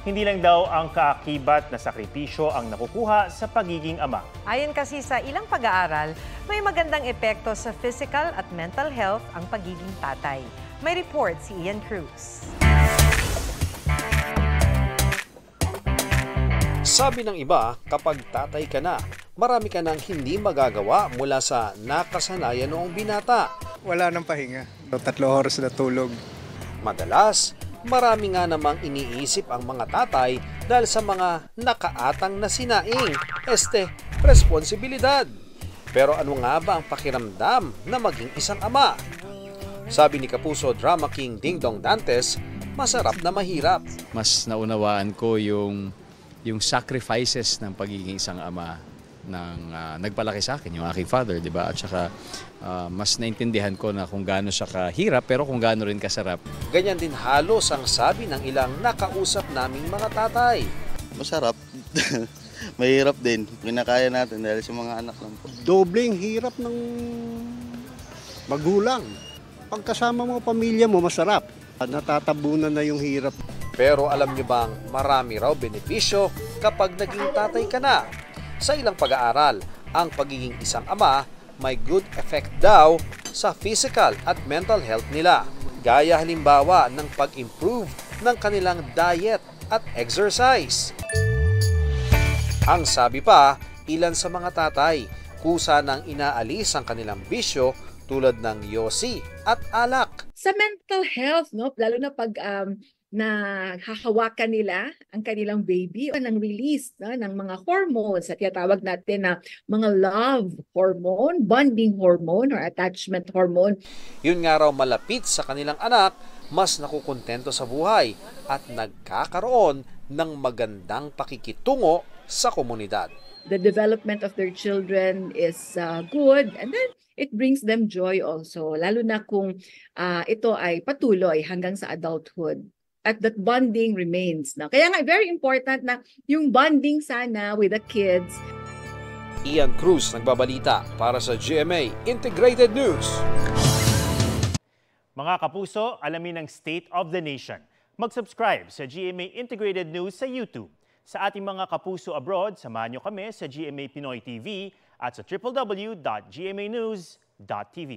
Hindi lang daw ang kaakibat na sakripisyo ang nakukuha sa pagiging ama. Ayon kasi sa ilang pag-aaral, may magandang epekto sa physical at mental health ang pagiging tatay. May report si Ian Cruz. Sabi ng iba, kapag tatay ka na, marami ka nang hindi magagawa mula sa nakasanayan noong binata. Wala nang pahinga. 3 oras na tulog. Madalas, marami nga namang iniisip ang mga tatay dahil sa mga nakaatang na sinaing, responsibilidad. Pero ano nga ba ang pakiramdam na maging isang ama? Sabi ni Kapuso Drama King Ding Dong Dantes, masarap na mahirap. Mas naunawaan ko yung sacrifices ng pagiging isang ama ng nagpalaki sa akin, yung aking father, di ba? At saka mas naintindihan ko na kung gaano siya kahirap pero kung gaano rin kasarap. Ganyan din halos ang sabi ng ilang nakausap naming mga tatay. Masarap. Mahirap din. Kinakaya natin dahil sa mga anak lang po. Dobleng hirap ng magulang. Pagkasama mo pamilya mo, masarap. Natatabunan na yung hirap. Pero alam niyo bang marami raw benepisyo kapag naging tatay ka na? Sa ilang pag-aaral, ang pagiging isang ama may good effect daw sa physical at mental health nila. Gaya halimbawa ng pag-improve ng kanilang diet at exercise. Ang sabi pa, ilan sa mga tatay, kusa nang inaalis ang kanilang bisyo tulad ng yosi at alak. Sa mental health, no, lalo na pag na hahawakan nila ang kanilang baby o ng release ng mga hormones at tinatawag natin na mga love hormone, bonding hormone or attachment hormone. Yun nga raw malapit sa kanilang anak, mas nakukontento sa buhay at nagkakaroon ng magandang pakikitungo sa komunidad. The development of their children is good and then it brings them joy also, lalo na kung ito ay patuloy hanggang sa adulthood. At that bonding remains. No? Kaya nga, very important na yung bonding sana with the kids. Ian Cruz nagbabalita para sa GMA Integrated News. Mga kapuso, alamin ang State of the Nation. Mag-subscribe sa GMA Integrated News sa YouTube. Sa ating mga kapuso abroad, samahan nyo kami sa GMA Pinoy TV at sa www.gmanews.tv.